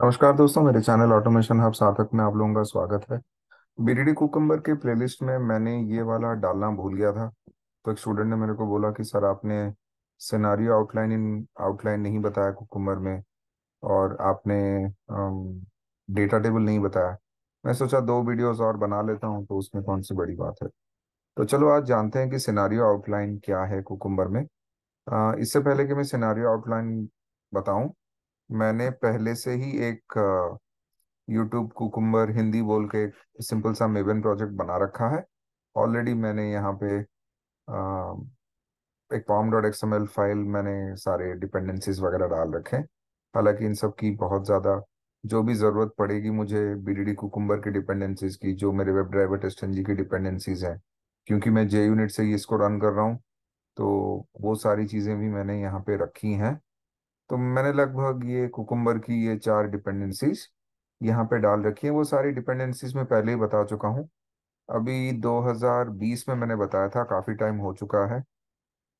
नमस्कार दोस्तों, मेरे चैनल ऑटोमेशन हब सार्थक में आप लोगों का स्वागत है। बीडीडी कुकम्बर के प्लेलिस्ट में मैंने ये वाला डालना भूल गया था। तो एक स्टूडेंट ने मेरे को बोला कि सर आपने सिनारियो आउटलाइन नहीं बताया कुकम्बर में, और आपने डेटा टेबल नहीं बताया। मैं सोचा दो वीडियोस और बना लेता हूँ, तो उसमें कौन सी बड़ी बात है। तो चलो आज जानते हैं कि सिनारियो आउटलाइन क्या है कुकम्बर में। इससे पहले कि मैं सिनारियो आउटलाइन बताऊं, मैंने पहले से ही एक यूट्यूब कुकुम्बर हिंदी बोल के एक सिंपल सा मेवन प्रोजेक्ट बना रखा है। ऑलरेडी मैंने यहाँ पे एक पॉम डॉट एक्सएमएल फाइल मैंने सारे डिपेंडेंसीज वगैरह डाल रखे हैं। हालांकि इन सब की बहुत ज़्यादा जो भी ज़रूरत पड़ेगी मुझे बीडीडी कुकुम्बर की डिपेंडेंसीज की, जो मेरे वेब ड्राइवर टेस्ट एनजी की डिपेंडेंसीज हैं, क्योंकि मैं जे यूनिट से ही इसको रन कर रहा हूँ। तो वो सारी चीज़ें भी मैंने यहाँ पे रखी हैं। तो मैंने लगभग ये कुकुम्बर की ये चार डिपेंडेंसीज यहाँ पे डाल रखी है। वो सारी डिपेंडेंसीज मैं पहले ही बता चुका हूँ। अभी 2020 में मैंने बताया था, काफ़ी टाइम हो चुका है।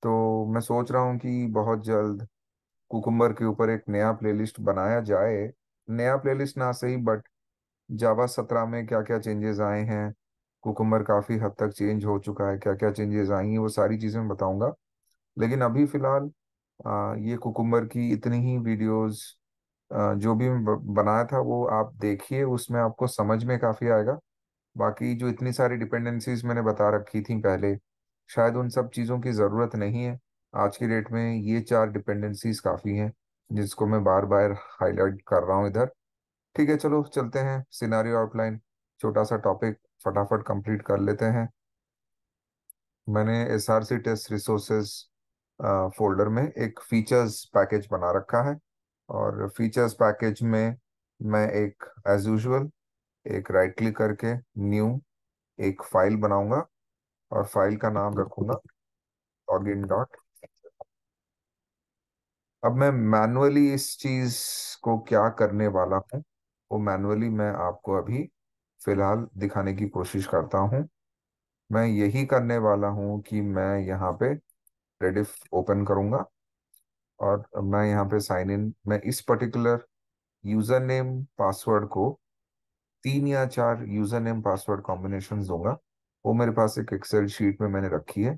तो मैं सोच रहा हूँ कि बहुत जल्द कुकुम्बर के ऊपर एक नया प्लेलिस्ट बनाया जाए। नया प्लेलिस्ट ना सही, बट जावा 17 में क्या क्या चेंजेस आए हैं, कुकुम्बर काफ़ी हद तक चेंज हो चुका है, क्या क्या चेंजेस आई हैं, वो सारी चीज़ें मैं बताऊंगा। लेकिन अभी फिलहाल ये कुकुम्बर की इतनी ही वीडियोस जो भी मैं बनाया था वो आप देखिए, उसमें आपको समझ में काफ़ी आएगा। बाकी जो इतनी सारी डिपेंडेंसीज मैंने बता रखी थी पहले, शायद उन सब चीज़ों की ज़रूरत नहीं है। आज की डेट में ये चार डिपेंडेंसीज काफ़ी हैं, जिसको मैं बार बार हाईलाइट कर रहा हूँ इधर। ठीक है, चलो चलते हैं सिनारियो आउटलाइन। छोटा सा टॉपिक फटाफट कंप्लीट कर लेते हैं। मैंने S R C test resources folder में एक फीचर्स पैकेज बना रखा है। और फीचर्स पैकेज में मैं एक एज यूजुअल एक राइट क्लिक करके न्यू एक फाइल बनाऊंगा, और फाइल का नाम रखूंगा लॉगिन डॉट। अब मैं मैनुअली इस चीज को क्या करने वाला हूँ, वो मैनुअली मैं आपको अभी फिलहाल दिखाने की कोशिश करता हूँ। मैं यही करने वाला हूँ कि मैं यहाँ पे रेडिफ ओपन करूंगा, और मैं यहाँ पे साइन इन, मैं इस पर्टिकुलर यूजर नेम पासवर्ड को 3 या 4 यूजर नेम पासवर्ड कॉम्बिनेशन दूंगा। वो मेरे पास एक एक्सेल शीट में मैंने रखी है।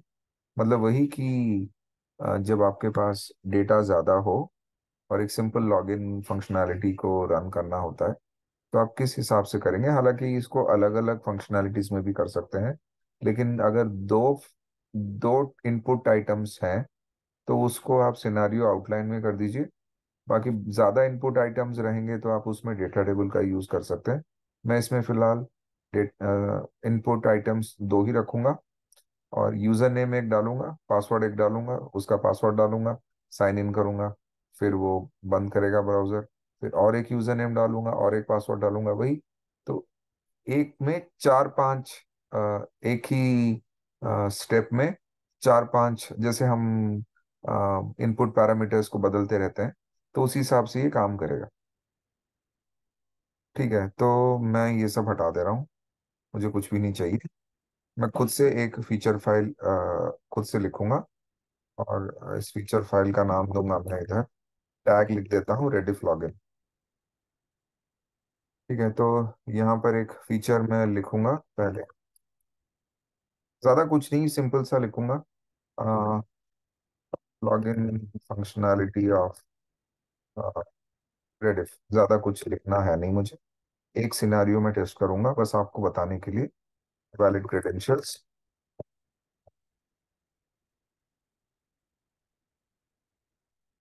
मतलब वही कि जब आपके पास डेटा ज़्यादा हो और एक सिंपल लॉगिन फंक्शनैलिटी को रन करना होता है, तो आप किस हिसाब से करेंगे। हालांकि इसको अलग अलग फंक्शनैलिटीज में भी कर सकते हैं, लेकिन अगर दो दो इनपुट आइटम्स हैं तो उसको आप सिनारियो आउटलाइन में कर दीजिए। बाकी ज़्यादा इनपुट आइटम्स रहेंगे तो आप उसमें डेटा टेबल का यूज़ कर सकते हैं। मैं इसमें फिलहाल इनपुट आइटम्स दो ही रखूंगा, और यूज़र नेम एक डालूंगा, पासवर्ड एक डालूंगा, उसका पासवर्ड डालूंगा, साइन इन करूंगा, फिर वो बंद करेगा ब्राउज़र। फिर और एक यूज़र नेम डालूंगा और एक पासवर्ड डालूंगा, वही। तो एक में चार पांच एक ही स्टेप में चार पांच, जैसे हम इनपुट पैरामीटर्स को बदलते रहते हैं, तो उसी हिसाब से ये काम करेगा। ठीक है, तो मैं ये सब हटा दे रहा हूँ, मुझे कुछ भी नहीं चाहिए। मैं खुद से एक फीचर फाइल खुद से लिखूंगा, और इस फीचर फाइल का नाम दूंगा मैं इधर, टैग लिख देता हूँ रेडिफ लॉगिन। ठीक है, तो यहाँ पर एक फीचर मैं लिखूंगा पहले, ज़्यादा कुछ नहीं, सिंपल सा लिखूंगा, लॉगिन फंक्शनैलिटी ऑफ रेडिफ। ज़्यादा कुछ लिखना है नहीं मुझे, एक सिनारियो में टेस्ट करूंगा बस आपको बताने के लिए। वैलिड क्रेडेंशियल्स,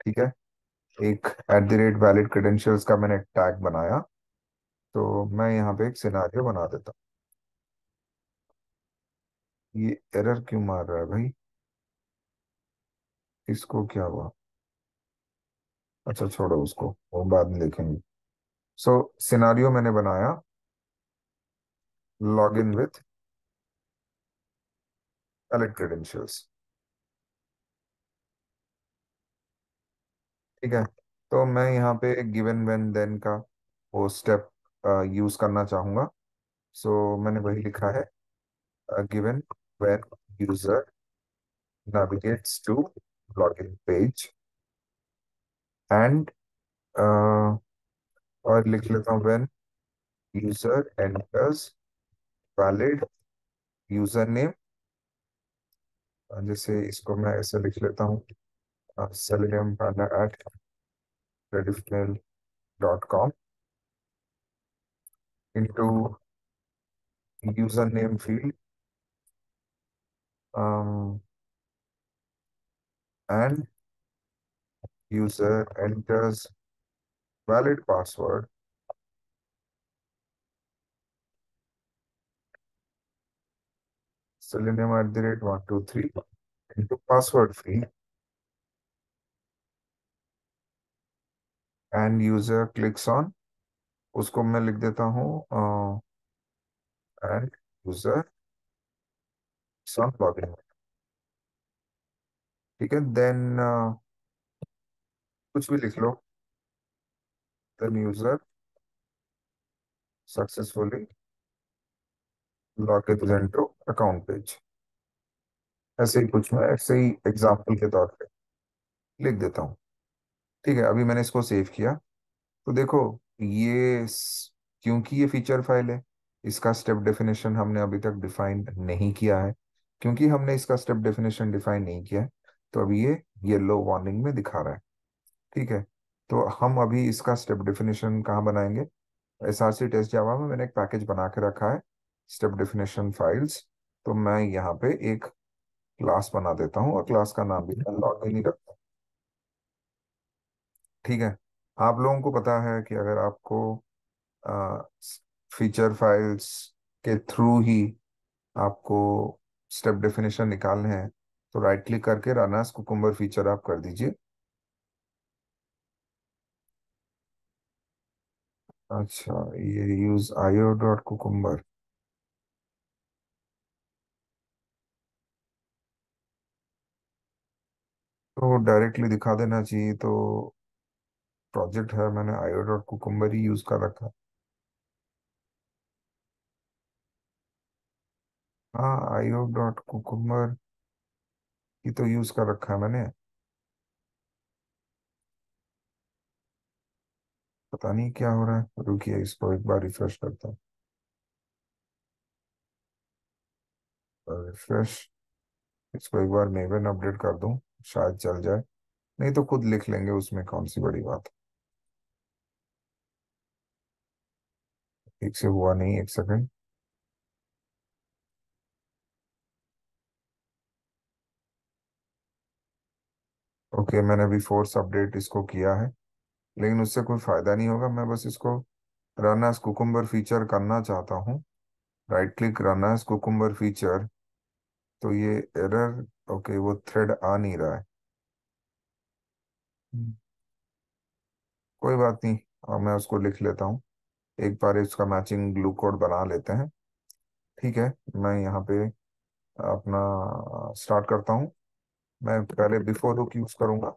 ठीक है। एक @वैलिड क्रेडेंशियल्स का मैंने टैग बनाया। तो मैं यहाँ पे एक सिनारियो बना देता हूँ। ये एरर क्यों मार रहा है भाई, इसको क्या हुआ। अच्छा छोड़ो उसको, वो बाद में देखेंगे। सो सिनारियो मैंने बनाया, log in with valid credentials. ठीक है, तो मैं यहाँ पे गिवन व्हेन देन का वो स्टेप यूज करना चाहूंगा। सो मैंने वही लिखा है, given when user navigates to login page and और लिख लेता हूँ when user enters valid user name, जैसे इसको मैं ऐसे लिख लेता हूँ, selenium panda at dot com into user name field and user enters valid password selenium at the rate 123 into password field and user clicks on, उसको मैं लिख देता हूँ एंड यूजर ऑन लॉगिन। ठीक है, देन कुछ भी लिख लो, then user successfully log in to account page, ऐसे ही कुछ मैं ऐसे ही एग्जाम्पल के तौर पे लिख देता हूँ। ठीक है, अभी मैंने इसको सेव किया, तो देखो ये क्योंकि ये फीचर फाइल है, इसका स्टेप डेफिनेशन हमने अभी तक डिफाइन नहीं किया है। क्योंकि हमने इसका स्टेप डेफिनेशन डिफाइन नहीं किया है, तो अभी ये येलो वार्निंग में दिखा रहा है। ठीक है, तो हम अभी इसका स्टेप डेफिनेशन कहाँ बनाएंगे? SRC टेस्ट जावा में मैंने एक पैकेज बना के रखा है, स्टेप डेफिनेशन फाइल्स। तो मैं यहाँ पे एक क्लास बना देता हूँ और क्लास का नाम भी मैं लॉगिन ही रखता हूँ। ठीक है, आप लोगों को पता है कि अगर आपको फीचर फाइल्स के थ्रू ही आपको स्टेप डेफिनेशन निकालने हैं, तो राइट क्लिक करके रन एज कुकुम्बर फीचर आप कर दीजिए। अच्छा, ये यूज आईओ डॉट कुकुम्बर, तो डायरेक्टली दिखा देना चाहिए। तो प्रोजेक्ट है, मैंने आईओ डॉट कुकुम्बर ही यूज कर रखा है। हाँ, आईओ डॉट कुकुम्बर ही तो यूज कर रखा है मैंने। पता नहीं क्या हो रहा है, रुकिए इसको एक बार रिफ्रेश करता हूँ। रिफ्रेश, इसको एक बार मेवन अपडेट कर दूं, शायद चल जाए, नहीं तो खुद लिख लेंगे, उसमें कौन सी बड़ी बात है। ठीक से हुआ नहीं, एक सेकंड। ओके, मैंने अभी फोर्स अपडेट इसको किया है, लेकिन उससे कोई फायदा नहीं होगा। मैं बस इसको रन एज कुकुम्बर फीचर करना चाहता हूँ। Right click, run as cucumber feature, तो ये एरर, ओके वो थ्रेड आ नहीं रहा है। हम्म, कोई बात नहीं, और मैं उसको लिख लेता हूँ। एक बार इसका मैचिंग ग्लू कोड बना लेते हैं। ठीक है, मैं यहाँ पे अपना स्टार्ट करता हूँ। मैं पहले बिफोर हुक यूज करूंगा।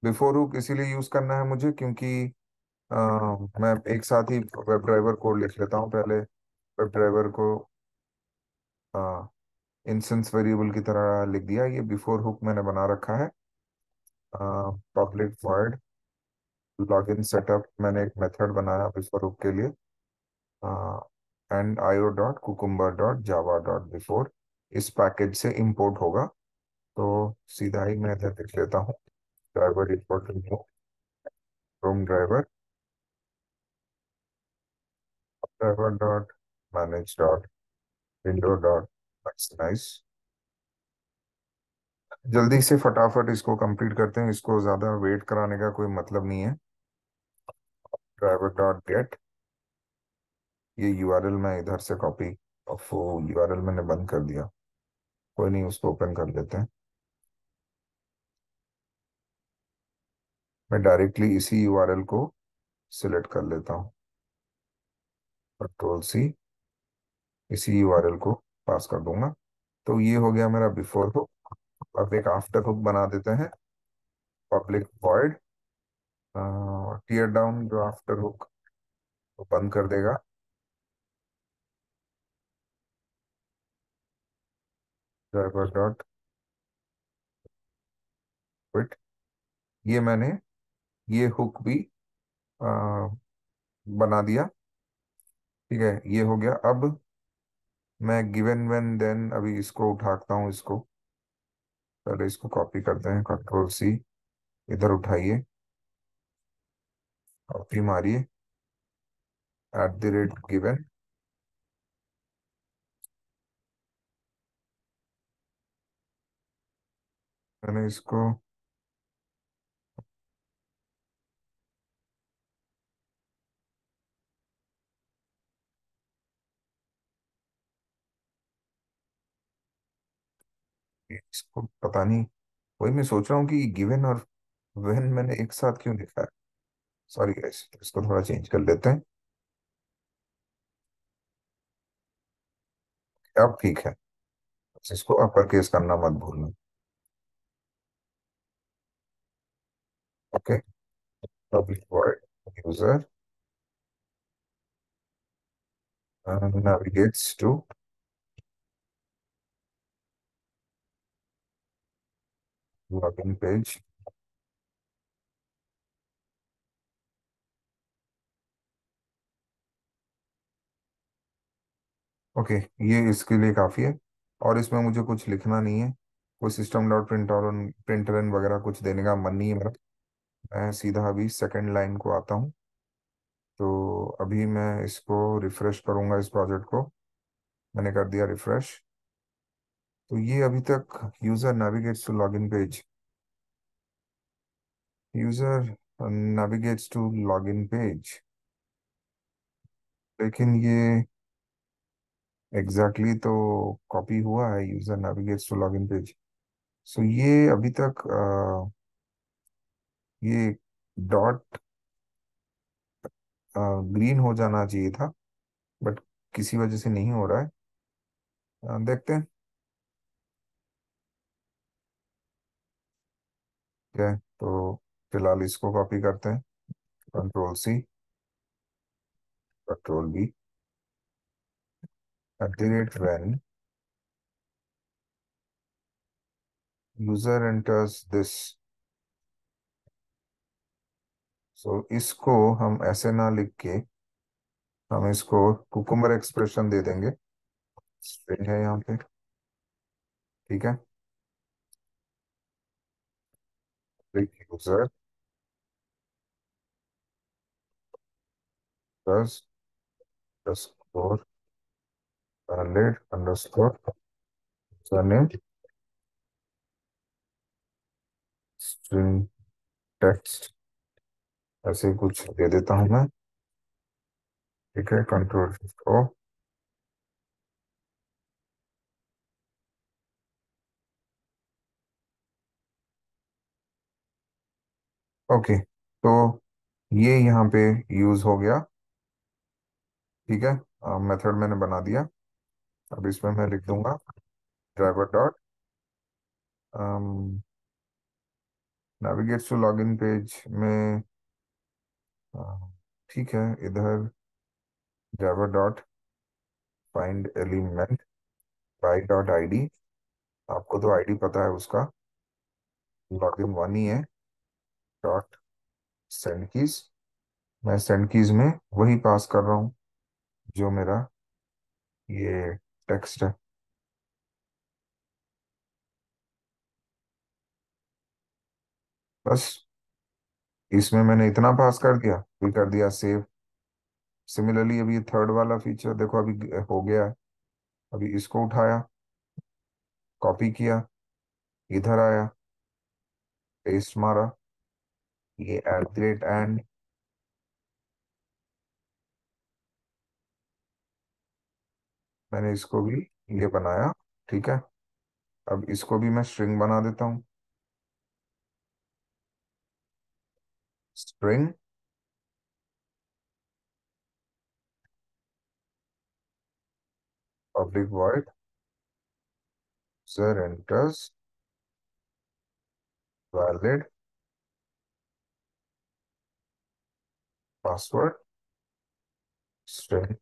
बिफोर हुक इसीलिए यूज करना है मुझे क्योंकि अ, मैं एक साथ ही वेब ड्राइवर कोड लिख लेता हूँ पहले। वेब ड्राइवर को इंस्टेंस वेरिएबल की तरह लिख दिया, ये बिफोर हुक मैंने बना रखा है। पब्लिक वॉइड लॉगिन सेटअप, मैंने एक मेथड बनाया बिफोर हुक के लिए, and IO dot cucumber dot java dot before इस पैकेज से इंपोर्ट होगा। तो सीधा ही मैं इधर लिख लेता हूँ, driver equal to new chrome driver, driver dot manage dot window dot nice. जल्दी से फटाफट इसको कंप्लीट करते हैं, इसको ज़्यादा वेट कराने का कोई मतलब नहीं है। ड्राइवर डॉट गेट, ये यूआरएल मैं इधर से कॉपी, और वो यूआरएल मैंने बंद कर दिया, कोई नहीं, उसको ओपन कर लेते हैं। मैं डायरेक्टली इसी यूआरएल को सिलेक्ट कर लेता हूँ, कंट्रोल सी, इसी यूआरएल को पास कर दूंगा। तो ये हो गया मेरा बिफोर हुक। अब एक आफ्टर हुक बना देते हैं, पब्लिक वॉइड टीयर डाउन, जो आफ्टर हुक को बंद कर देगा, ड्राइवर डॉट क्विट। ये मैंने ये हुक भी बना दिया। ठीक है, ये हो गया। अब मैं गिवन व्हेन देन अभी इसको उठाता हूँ इसको। पहले इसको कॉपी करते हैं, कंट्रोल C, इधर उठाइए, कॉपी मारिए, @given। मैंने इसको, पता नहीं, वही मैं सोच रहा हूँ कि गिवन और व्हेन मैंने एक साथ क्यों लिखा है। सॉरी गाइस, इसको थोड़ा चेंज कर लेते हैं। अब ठीक है, बस इसको अपर केस करना मत भूलना। Okay, public void user navigates to login page। Okay, ये इसके लिए काफ़ी है। और इसमें मुझे कुछ लिखना नहीं है, कोई सिस्टम डॉट प्रिंटरन वगैरह कुछ देने का मन नहीं है मेरा। मैं सीधा अभी सेकंड लाइन को आता हूँ। तो अभी मैं इसको रिफ्रेश करूँगा, इस प्रोजेक्ट को मैंने कर दिया रिफ्रेश। तो ये अभी तक user navigates to login page, user navigates to login page, लेकिन ये एग्जैक्टली तो कॉपी हुआ है, user navigates to login page. So ये अभी तक ये डॉट ग्रीन हो जाना चाहिए था, बट किसी वजह से नहीं हो रहा है। देखते हैं क्या है। तो फिलहाल इसको कॉपी करते हैं, control C, control V, @when user enters this. So इसको हम ऐसे ना लिख के हम इसको कुकुम्बर एक्सप्रेशन दे देंगे, स्ट्रिंग है यहाँ पे। ठीक है, user plus underscore valid underscore surname string text, ऐसे कुछ दे देता हूँ मैं। ठीक है, कंट्रोल O। ओके, तो ये यहाँ पे यूज हो गया। ठीक है, मेथड मैंने बना दिया। अब इसमें मैं लिख दूंगा driver dot navigates to login page में। अ, ठीक है, इधर driver dot find element by dot ID। आपको तो ID पता है उसका, लॉगिन वन ही है। डॉट सेंड कीज, मैं सेंड कीज में वही पास कर रहा हूँ जो मेरा ये टेक्स्ट है। बस इसमें मैंने इतना पास कर दिया, फिर कर दिया सेव। सिमिलरली अभी ये थर्ड वाला फीचर देखो अभी हो गया है। अभी इसको उठाया, कॉपी किया, इधर आया, पेस्ट मारा, ये @and मैंने इसको भी ये बनाया। ठीक है, अब इसको भी मैं स्ट्रिंग बना देता हूँ, string public void user enters valid password string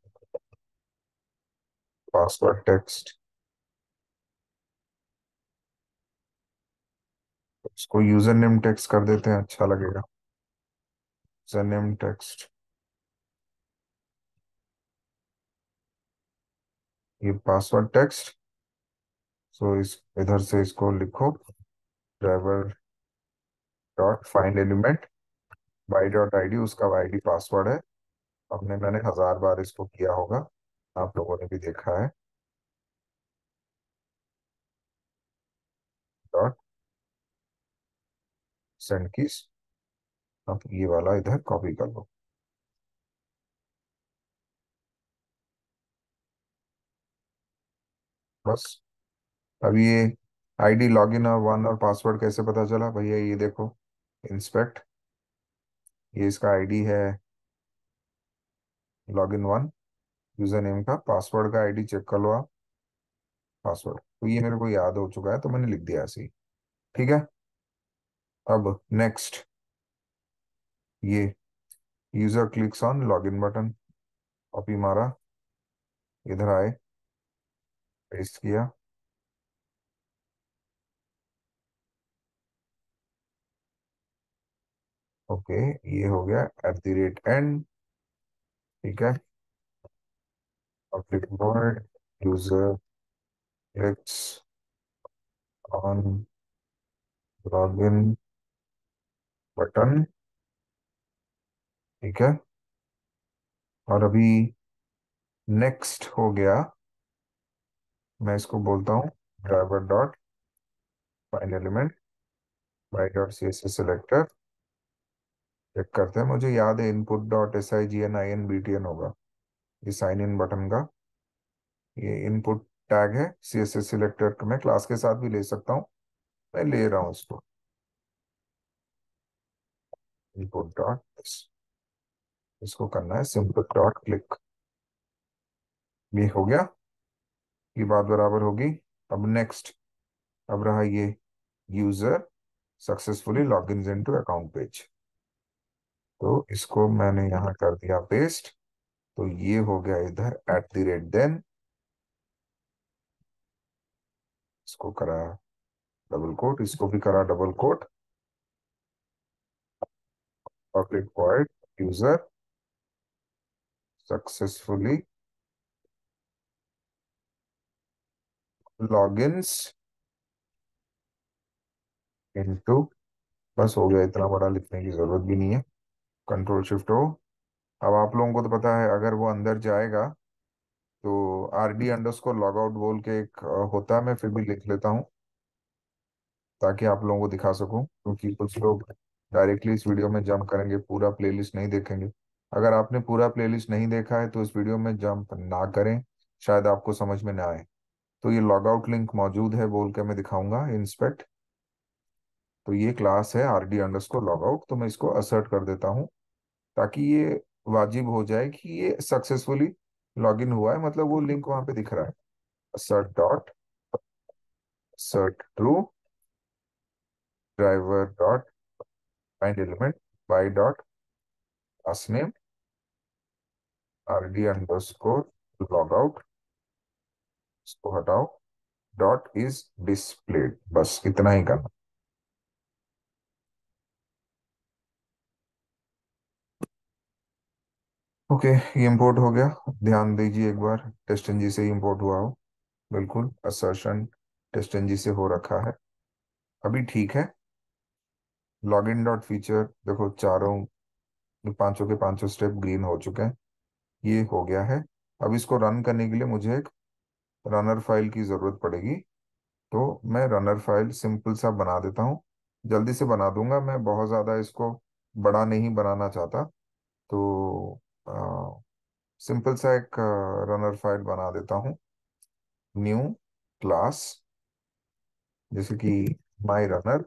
password text. इसको यूजर नेम टेक्स्ट कर देते हैं, अच्छा लगेगा। यूजर नेम टेक्स्ट ये पासवर्ड टेक्स्ट। सो इस इधर से इसको लिखो, driver dot find element by dot ID, उसका आईडी पासवर्ड है। मैंने 1000 बार इसको किया होगा, आप लोगों ने भी देखा है। Dot send keys. अब ये वाला इधर कॉपी कर लो बस। अब ये आईडी लॉगिन और वन और पासवर्ड कैसे पता चला भैया, ये देखो, इंस्पेक्ट, ये इसका आईडी है लॉगिन वन, यूजर नेम का, पासवर्ड का आईडी चेक कर लो आप। पासवर्ड तो ये मेरे को याद हो चुका है, तो मैंने लिख दिया ऐसे ही। ठीक है। अब नेक्स्ट, ये user clicks on login button, copy मारा, इधर आए, पेस्ट किया। ओके, ये हो गया एट द रेट एंड। ठीक है। Public word, user clicks on login button. ठीक है। और अभी नेक्स्ट हो गया, मैं इसको बोलता हूँ driver dot find element by dot C S S selector. Check करते हैं, मुझे याद है input dot S I G N I N B T N होगा, ये साइन इन बटन का। ये इनपुट टैग है सी एस एस सिलेक्टर, मैं क्लास के साथ भी ले सकता हूँ, मैं ले रहा हूँ इसको। इनपुट डॉट, इसको करना है सिंपल डॉट क्लिक। ये हो गया, ये बात बराबर होगी। अब नेक्स्ट, अब रहा ये user successfully log in into account page, तो इसको मैंने यहाँ कर दिया पेस्ट। तो ये हो गया इधर एट द रेट देन, इसको करा डबल कोट, इसको भी करा double quote, public void user successfully logins into, बस हो गया, इतना बड़ा लिखने की जरूरत भी नहीं है। कंट्रोल शिफ्ट हो। अब आप लोगों को तो पता है, अगर वो अंदर जाएगा तो R D underscore log out बोल के एक होता है, मैं फिर भी लिख लेता हूँ ताकि आप लोगों को दिखा सकूं, क्योंकि कुछ लोग डायरेक्टली इस वीडियो में जंप करेंगे, पूरा प्लेलिस्ट नहीं देखेंगे। अगर आपने पूरा प्लेलिस्ट नहीं देखा है तो इस वीडियो में जंप ना करें, शायद आपको समझ में ना आए। तो ये लॉग आउट लिंक मौजूद है बोल के मैं दिखाऊंगा इंस्पेक्ट। तो ये क्लास है R D underscore log out, तो मैं इसको असर्ट कर देता हूँ ताकि ये वाजिब हो जाए कि ये सक्सेसफुली लॉगिन हुआ है, मतलब वो लिंक वहां पे दिख रहा है। assert dot assert true driver dot find element by dot last name R D underscore log out, इसको हटाओ, डॉट इज डिस्प्लेड, बस इतना ही करना। ओके, ये इंपोर्ट हो गया। ध्यान दीजिए एक बार, टेस्ट एनजी से ही इंपोर्ट हुआ हो, बिल्कुल असर्शन टेस्ट एनजी से हो रखा है, अभी ठीक है। लॉगिन डॉट फीचर देखो, चारों पांचों के पांचों स्टेप ग्रीन हो चुके हैं, ये हो गया है। अब इसको रन करने के लिए मुझे एक रनर फाइल की जरूरत पड़ेगी, तो मैं रनर फाइल सिंपल सा बना देता हूँ, जल्दी से बना दूंगा, मैं बहुत ज़्यादा इसको बड़ा नहीं बनाना चाहता। तो सिंपल सा एक रनर फाइल बना देता हूँ, न्यू क्लास, जैसे कि माई रनर,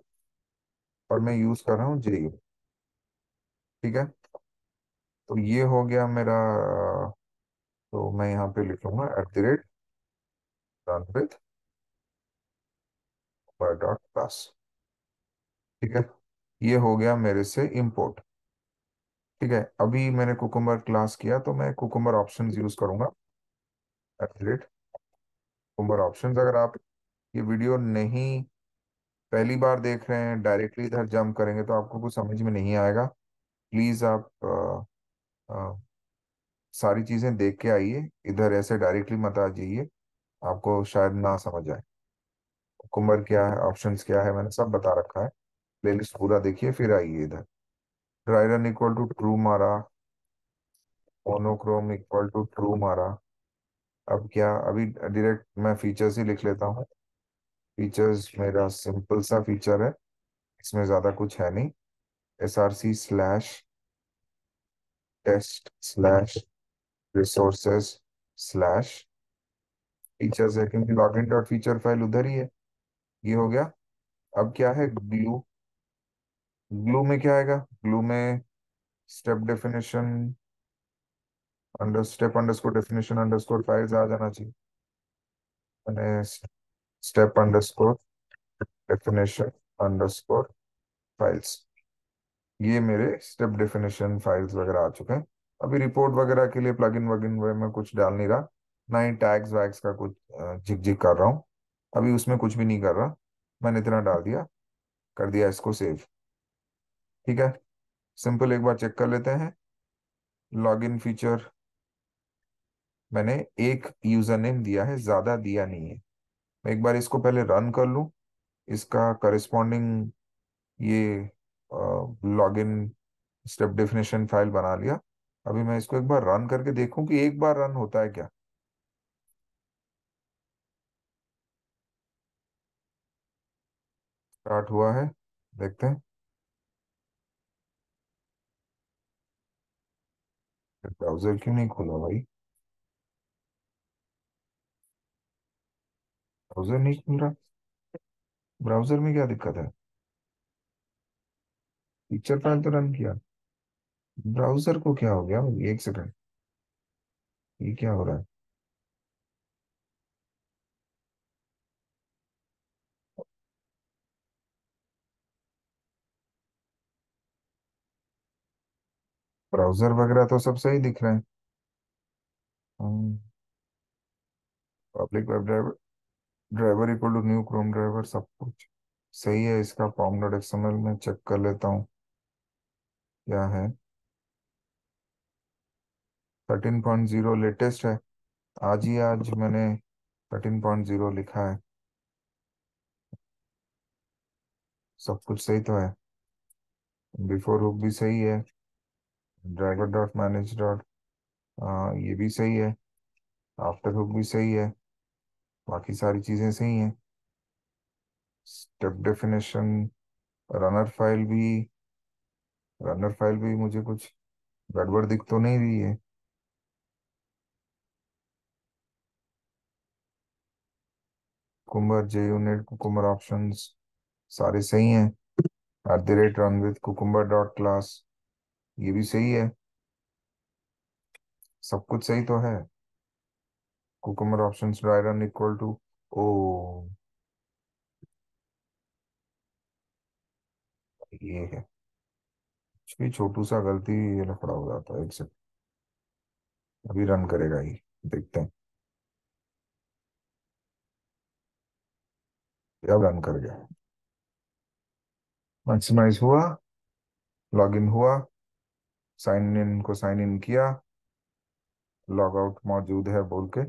और मैं यूज़ कर रहा हूँ जे। ठीक है। तो ये हो गया मेरा, तो मैं यहाँ पे लिखूंगा eight the rate run with dot class. ठीक है, ये हो गया मेरे से इंपोर्ट। ठीक है, अभी मैंने कुकुम्बर क्लास किया तो मैं कुकुम्बर ऑप्शंस यूज करूंगा, eight the rate cucumber options. अगर आप ये वीडियो नहीं, पहली बार देख रहे हैं, डायरेक्टली इधर जंप करेंगे तो आपको कुछ समझ में नहीं आएगा। प्लीज आप सारी चीजें देख के आइए, इधर ऐसे डायरेक्टली मत आ जाइए। आपको शायद ना समझ आए। कुकुम्बर क्या है, ऑप्शंस क्या है, मैंने सब बता रखा है। प्लेलिस्ट पूरा देखिए फिर आइए इधर। Dry run equal to true मारा, मोनोक्रोम इक्वल टू ट्रू मारा। अब क्या, अभी डायरेक्ट मैं फीचर्स ही लिख लेता हूँ। फीचर्स मेरा सिंपल सा फीचर है, इसमें ज्यादा कुछ है नहीं। src/test/resources/फीचर्स है, क्योंकि लॉगिन डॉट फीचर फाइल उधर ही है। ये हो गया। अब क्या है ग्लू। ग्लू में क्या आएगा, ग्लू में स्टेप डेफिनेशन अंडरस्कोर फाइल्स आ जाना चाहिए। मैंने step underscore definition underscore files, ये मेरे स्टेप डेफिनेशन फाइल्स वगैरह आ चुके हैं। अभी रिपोर्ट वगैरह के लिए प्लगइन वगइन में कुछ डाल नहीं रहा, ना ही टैग्स वैग्स का कुछ झिक झिक कर रहा हूँ। अभी उसमें कुछ भी नहीं कर रहा, मैंने इतना डाल दिया, कर दिया इसको सेव। ठीक है, सिंपल एक बार चेक कर लेते हैं। लॉगिन फीचर मैंने एक यूजर नेम दिया है, ज्यादा दिया नहीं है। मैं एक बार इसको पहले रन कर लूँ, इसका करस्पॉन्डिंग ये लॉगिन स्टेप डेफिनेशन फाइल बना लिया। अभी मैं इसको एक बार रन करके देखूं कि एक बार रन होता है क्या। स्टार्ट हुआ है, देखते हैं। ब्राउजर क्यों नहीं खुला भाई, ब्राउजर नहीं खुल रहा। ब्राउजर में क्या दिक्कत है, फीचर फाइल तो रन किया, ब्राउजर को क्या हो गया भाई, एक सेकंड, ये क्या हो रहा है। ब्राउजर वगैरह तो सब सही दिख रहे हैं। Public web driver, driver equal to new chrome driver, सब कुछ सही है। इसका पॉम डॉट एक्सएमएल में चेक कर लेता हूँ क्या है। 13.0 लेटेस्ट है, आज ही आज मैंने 13.0 लिखा है। सब कुछ सही तो है, बिफोर हुक भी सही है, ड्राइवर डॉट मैनेज डॉट ये भी सही है, आफ्टर हुक भी सही है, बाकी सारी चीज़ें सही हैं। स्टेप डेफिनेशन, रनर फाइल भी, रनर फाइल भी मुझे कुछ गड़बड़ दिख तो नहीं रही है। Cucumber J unit cucumber options सारे सही हैं। @run with cucumber dot class, ये भी सही है, सब कुछ सही तो है। Cucumber options dry run equal to, oh ये है, कुछ भी छोटू सा गलती ये लफड़ा हो जाता है। एक सेकंड, अभी रन करेगा ही, देखते हैं। अब रन कर गया, मैक्सिमाइज हुआ, लॉगिन हुआ, साइन इन को साइन इन किया, लॉग आउट मौजूद है बोल के,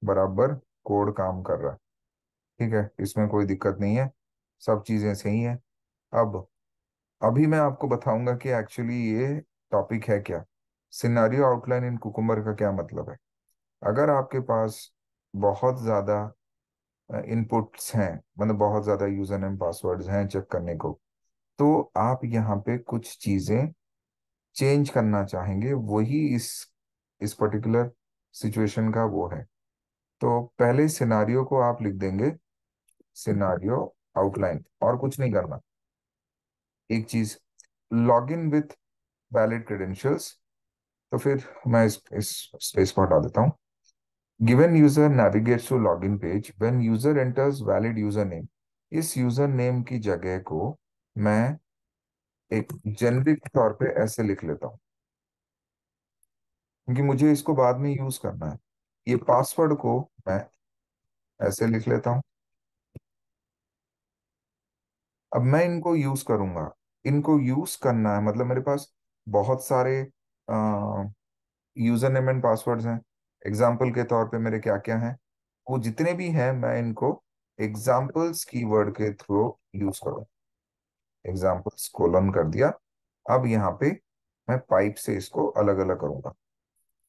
बराबर कोड काम कर रहा है। ठीक है, इसमें कोई दिक्कत नहीं है, सब चीजें सही हैं। अब अभी मैं आपको बताऊंगा कि एक्चुअली ये टॉपिक है क्या। सिनारियो आउटलाइन इन कुकुम्बर का क्या मतलब है। अगर आपके पास बहुत ज्यादा इनपुट्स हैं, मतलब बहुत ज्यादा यूजर नेम पासवर्ड्स हैं चेक करने को, तो आप यहाँ पे कुछ चीजें चेंज करना चाहेंगे, वही इस पर्टिकुलर सिचुएशन का वो है। तो पहले सिनारियो को आप लिख देंगे, सिनारियो आउटलाइन, और कुछ नहीं करना। एक चीज, लॉगिन विथ वैलिड क्रेडेंशियल्स, तो फिर मैं इस स्पेस को हटा देता हूँ। Given user navigates to login page when user enters valid user name, इस यूजर नेम की जगह को मैं एक जेनरिक तौर पे ऐसे लिख लेता हूँ, क्योंकि मुझे इसको बाद में यूज करना है। ये पासवर्ड को मैं ऐसे लिख लेता हूँ। अब मैं इनको यूज करूंगा, इनको यूज करना है, मतलब मेरे पास बहुत सारे यूजर नेम एंड पासवर्ड्स हैं। एग्जाम्पल के तौर पे मेरे क्या क्या हैं, वो जितने भी हैं मैं इनको एग्जाम्पल्स कीवर्ड के थ्रू यूज करूँ। एग्जाम्पल्स कोलन कर दिया। अब यहाँ पे मैं पाइप से इसको अलग अलग करूंगा।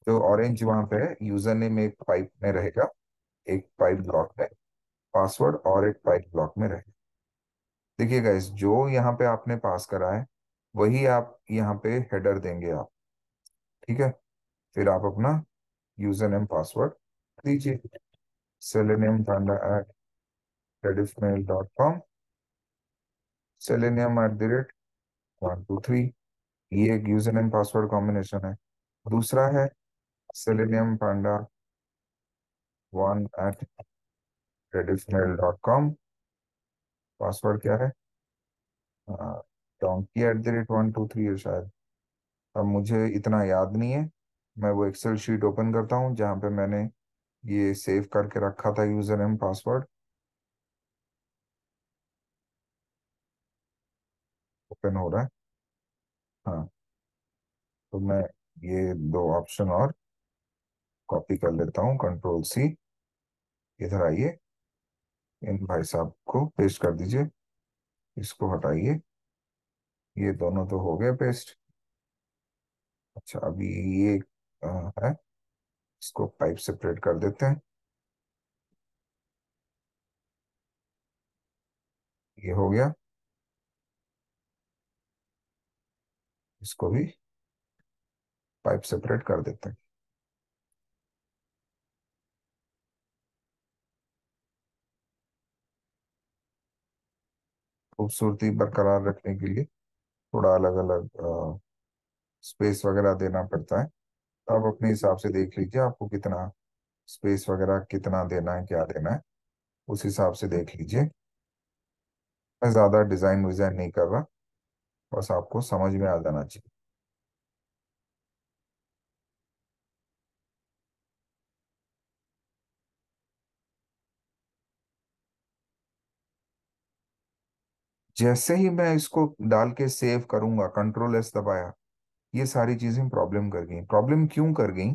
जो ऑरेंज वहां पे है, यूजर नेम एक पाइप में रहेगा, एक पाइप ब्लॉक में, पासवर्ड और एक पाइप ब्लॉक में रहेगा। देखिए गाइस, जो यहाँ पे आपने पास करा है वही आप यहाँ पे हेडर देंगे आप। ठीक है, फिर आप अपना यूजर नेम पासवर्ड दीजिए, selenium@rediffmail.com, selenium@123। ये एक यूजर नेम पासवर्ड कॉम्बिनेशन है। दूसरा है seleniumpanda1@rediffmail.com। पासवर्ड क्या है? donkey@123 है शायद। अब मुझे इतना याद नहीं है। मैं वो एक्सेल शीट ओपन करता हूँ जहाँ पे मैंने ये सेव करके रखा था यूजर नेम पासवर्ड। ओपन हो रहा है। हाँ, तो मैं ये दो ऑप्शन और कॉपी कर लेता हूँ, कंट्रोल C। इधर आइए, इन भाई साहब को पेस्ट कर दीजिए, इसको हटाइए। ये दोनों तो हो गए पेस्ट। अच्छा, अभी ये है, इसको पाइप सेपरेट कर देते हैं। ये हो गया, इसको भी पाइप सेपरेट कर देते हैं। खूबसूरती बरकरार रखने के लिए थोड़ा अलग अलग स्पेस वगैरह देना पड़ता है। तो आप अपने हिसाब से देख लीजिए आपको कितना स्पेस वगैरह कितना देना है, क्या देना है, उस हिसाब से देख लीजिए। मैं ज़्यादा डिज़ाइन विज़ाइन नहीं कर रहा, बस आपको समझ में आ जाना चाहिए। जैसे ही मैं इसको डाल के सेव करूंगा, कंट्रोल S दबाया, ये सारी चीज़ें प्रॉब्लम कर गई। प्रॉब्लम क्यों कर गई?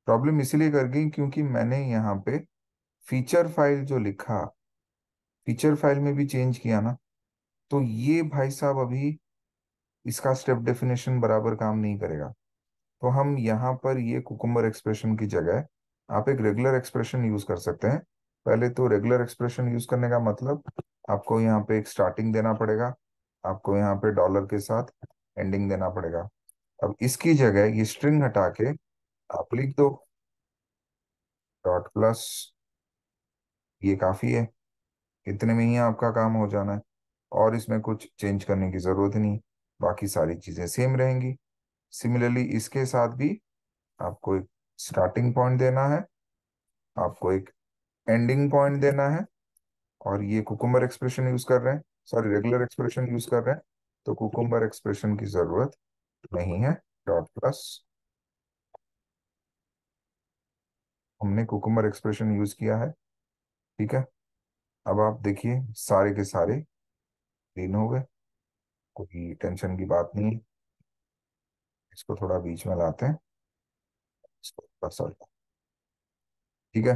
प्रॉब्लम इसलिए कर गई क्योंकि मैंने यहाँ पे फीचर फाइल जो लिखा, फीचर फाइल में भी चेंज किया ना। तो ये भाई साहब अभी इसका स्टेप डेफिनेशन बराबर काम नहीं करेगा। तो हम यहाँ पर ये कुकुम्बर एक्सप्रेशन की जगह आप एक रेगुलर एक्सप्रेशन यूज कर सकते हैं। पहले तो रेगुलर एक्सप्रेशन यूज करने का मतलब आपको यहाँ पे एक स्टार्टिंग देना पड़ेगा, आपको यहाँ पे डॉलर के साथ एंडिंग देना पड़ेगा। अब इसकी जगह ये स्ट्रिंग हटा के आप लिख दो डॉट प्लस, ये काफी है। इतने में ही आपका काम हो जाना है, और इसमें कुछ चेंज करने की जरूरत नहीं, बाकी सारी चीजें सेम रहेंगी। सिमिलरली इसके साथ भी आपको एक स्टार्टिंग पॉइंट देना है, आपको एक एंडिंग पॉइंट देना है। और ये कुकुम्बर एक्सप्रेशन यूज कर रहे हैं, सॉरी रेगुलर एक्सप्रेशन यूज कर रहे हैं, तो कुकुम्बर एक्सप्रेशन की जरूरत नहीं है। डॉट प्लस, हमने कुकुम्बर एक्सप्रेशन यूज किया है। ठीक है, अब आप देखिए सारे के सारे क्लीन हो गए, कोई टेंशन की बात नहीं है। इसको थोड़ा बीच में लाते हैं, इसको थोड़ा सा। ठीक है,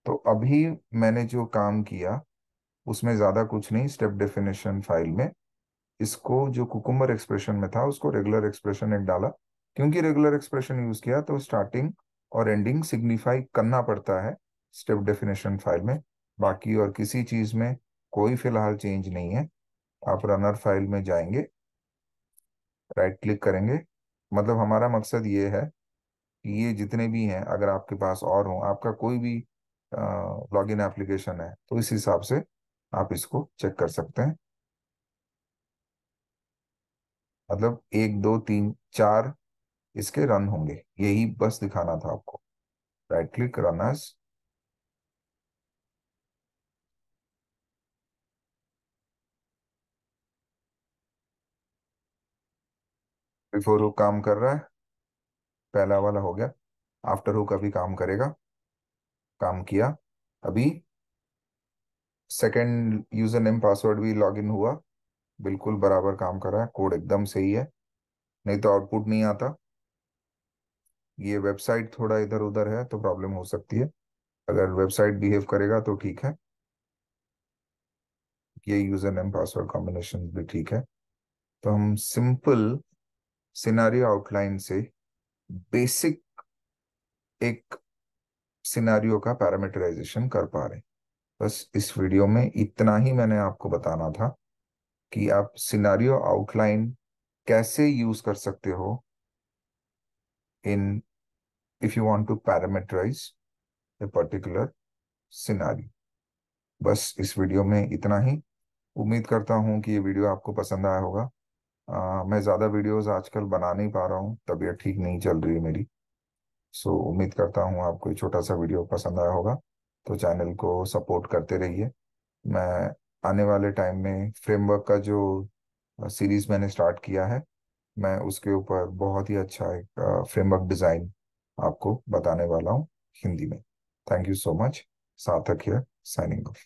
तो अभी मैंने जो काम किया उसमें ज्यादा कुछ नहीं, स्टेप डेफिनेशन फाइल में इसको जो कुकुम्बर एक्सप्रेशन में था उसको रेगुलर एक्सप्रेशन एक डाला। क्योंकि रेगुलर एक्सप्रेशन यूज किया तो स्टार्टिंग और एंडिंग सिग्निफाई करना पड़ता है स्टेप डेफिनेशन फाइल में। बाकी और किसी चीज में कोई फिलहाल चेंज नहीं है। आप रनर फाइल में जाएंगे, राइट क्लिक करेंगे। मतलब हमारा मकसद ये है कि ये जितने भी हैं अगर आपके पास और हों, आपका कोई भी लॉगिन एप्लीकेशन है तो इस हिसाब से आप इसको चेक कर सकते हैं। मतलब एक दो तीन चार इसके रन होंगे, यही बस दिखाना था आपको। Right click, run as. Before hook काम कर रहा है, पहला वाला हो गया। आफ्टर हुक अभी काम करेगा, काम किया अभी। सेकंड यूजर नेम पासवर्ड भी लॉगिन हुआ, बिल्कुल बराबर काम कर रहा है, कोड एकदम सही है, नहीं तो आउटपुट नहीं आता। ये वेबसाइट थोड़ा इधर उधर है तो प्रॉब्लम हो सकती है। अगर वेबसाइट बिहेव करेगा तो ठीक है, ये यूजर नेम पासवर्ड कॉम्बिनेशन भी ठीक है। तो हम सिंपल सिनारियो आउटलाइन से बेसिक एक सिनारियो का पैरामीटराइजेशन कर पा रहे हैं। बस इस वीडियो में इतना ही मैंने आपको बताना था कि आप सिनारियो आउटलाइन कैसे यूज कर सकते हो in if you want to parameterize a particular scenario. बस इस वीडियो में इतना ही। उम्मीद करता हूँ कि ये वीडियो आपको पसंद आया होगा। मैं ज़्यादा वीडियोस आजकल बना नहीं पा रहा हूँ, तबीयत ठीक नहीं चल रही है मेरी। सो उम्मीद करता हूँ आपको ये छोटा सा वीडियो पसंद आया होगा। तो चैनल को सपोर्ट करते रहिए। मैं आने वाले टाइम में फ्रेमवर्क का जो सीरीज मैंने स्टार्ट किया है, मैं उसके ऊपर बहुत ही अच्छा एक फ्रेमवर्क डिज़ाइन आपको बताने वाला हूँ हिंदी में। Thank you so much. सार्थक हियर, साइनिंग ऑफ।